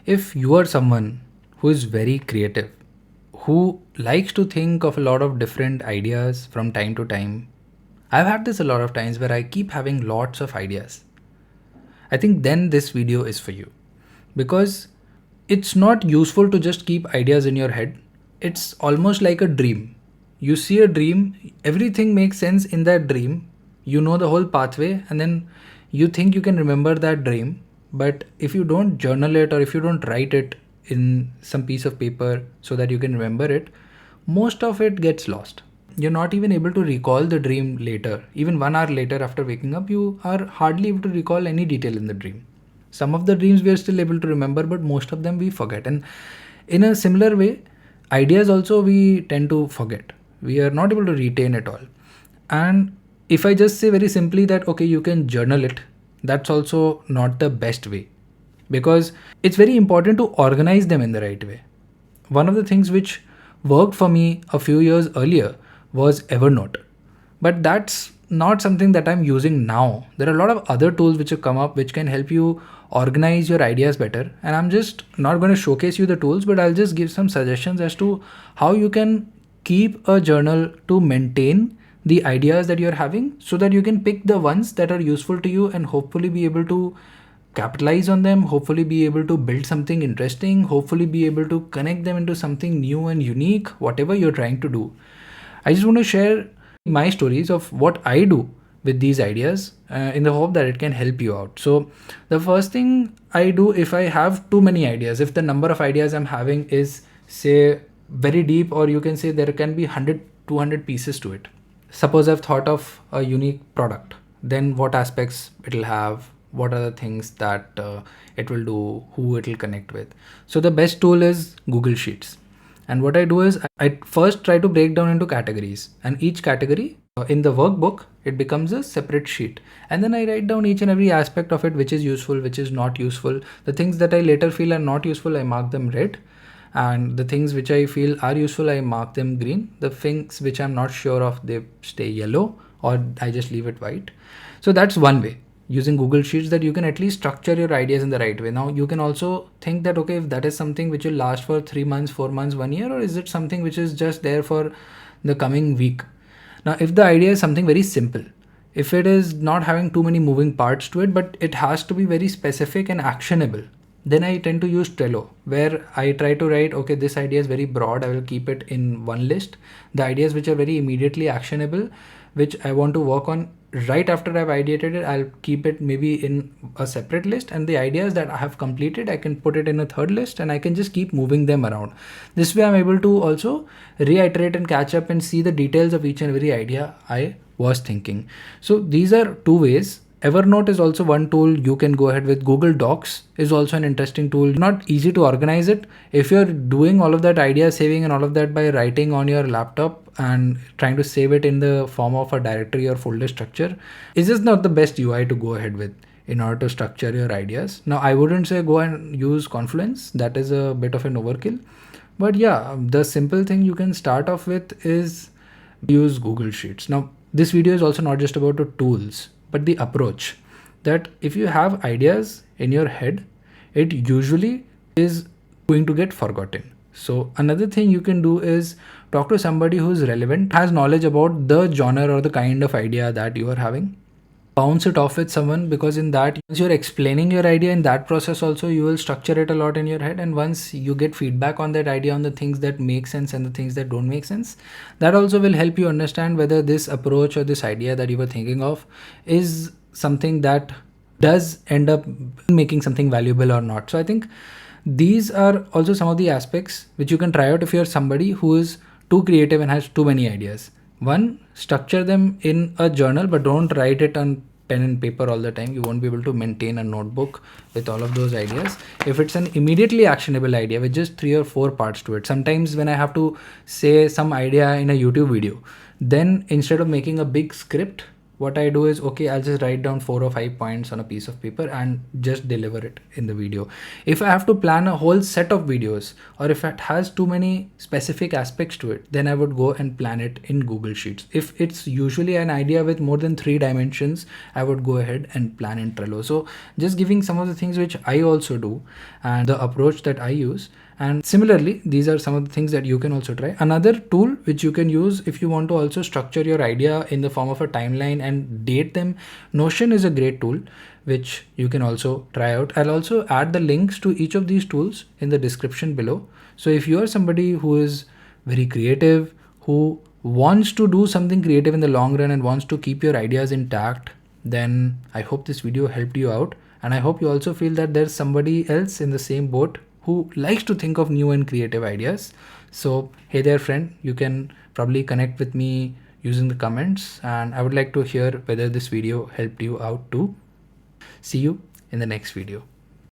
If you are someone who is very creative, who likes to think of a lot of different ideas from time to time, I've had this a lot of times where I keep having lots of ideas. I think then this video is for you because it's not useful to just keep ideas in your head. It's almost like a dream. You see a dream, everything makes sense in that dream. You know the whole pathway, and then you think you can remember that dream. But if you don't journal it or if you don't write it in some piece of paper so that you can remember it, most of it gets lost. You're not even able to recall the dream later. Even 1 hour later after waking up, you are hardly able to recall any detail in the dream. Some of the dreams we are still able to remember, but most of them we forget. And in a similar way, ideas also we tend to forget. We are not able to retain it all. And if I just say very simply that, okay, you can journal it, that's also not the best way, because it's very important to organize them in the right way. One of the things which worked for me a few years earlier was Evernote. But that's not something that I'm using now. There are a lot of other tools which have come up which can help you organize your ideas better. And I'm just not going to showcase you the tools, but I'll just give some suggestions as to how you can keep a journal to maintain the ideas that you're having so that you can pick the ones that are useful to you and hopefully be able to capitalize on them, hopefully be able to build something interesting, hopefully be able to connect them into something new and unique, whatever you're trying to do. I just want to share my stories of what I do with these ideas in the hope that it can help you out. So the first thing I do, if I have too many ideas, if the number of ideas I'm having is say very deep, or you can say there can be 100, 200 pieces to it. Suppose I've thought of a unique product, then what aspects it'll have, what are the things that it will do, who it will connect with. So the best tool is Google Sheets. And what I do is I first try to break down into categories, and each category in the workbook, it becomes a separate sheet. And then I write down each and every aspect of it, which is useful, which is not useful. The things that I later feel are not useful, I mark them red. And the things which I feel are useful, I mark them green. The things which I'm not sure of, they stay yellow, or I just leave it white. So that's one way, using Google Sheets, that you can at least structure your ideas in the right way. Now you can also think that, okay, if that is something which will last for 3 months, 4 months, 1 year, or is it something which is just there for the coming week? Now, if the idea is something very simple, if it is not having too many moving parts to it, but it has to be very specific and actionable, then I tend to use Trello, where I try to write, okay, this idea is very broad, I will keep it in one list. The ideas which are very immediately actionable, which I want to work on right after I've ideated it, I'll keep it maybe in a separate list. And the ideas that I have completed, I can put it in a third list, and I can just keep moving them around. This way I'm able to also reiterate and catch up and see the details of each and every idea I was thinking. So these are two ways. Evernote is also one tool you can go ahead with. Google Docs is also an interesting tool. Not easy to organize it. If you're doing all of that idea saving and all of that by writing on your laptop and trying to save it in the form of a directory or folder structure, it's just not the best UI to go ahead with in order to structure your ideas. Now, I wouldn't say go and use Confluence. That is a bit of an overkill. But yeah, the simple thing you can start off with is use Google Sheets. Now, this video is also not just about the tools, but the approach, that if you have ideas in your head, it usually is going to get forgotten. So another thing you can do is talk to somebody who's relevant, has knowledge about the genre or the kind of idea that you are having. Bounce it off with someone, because in that, once you're explaining your idea, in that process also you will structure it a lot in your head. And once you get feedback on that idea, on the things that make sense and the things that don't make sense, that also will help you understand whether this approach or this idea that you were thinking of is something that does end up making something valuable or not. So I think these are also some of the aspects which you can try out if you're somebody who is too creative and has too many ideas. One, structure them in a journal, but don't write it on pen and paper all the time. You won't be able to maintain a notebook with all of those ideas. If it's an immediately actionable idea with just 3 or 4 parts to it, sometimes when I have to say some idea in a YouTube video, then instead of making a big script, what I do is, okay, I'll just write down 4 or 5 points on a piece of paper and just deliver it in the video. If I have to plan a whole set of videos, or if it has too many specific aspects to it, then I would go and plan it in Google Sheets. If it's usually an idea with more than 3 dimensions, I would go ahead and plan in Trello. So just giving some of the things which I also do and the approach that I use. And similarly, these are some of the things that you can also try. Another tool which you can use if you want to also structure your idea in the form of a timeline and date them, Notion is a great tool which you can also try out. I'll also add the links to each of these tools in the description below. So if you are somebody who is very creative, who wants to do something creative in the long run and wants to keep your ideas intact, then I hope this video helped you out. And I hope you also feel that there's somebody else in the same boat who likes to think of new and creative ideas. So hey there friend, you can probably connect with me using the comments, and I would like to hear whether this video helped you out too. See you in the next video.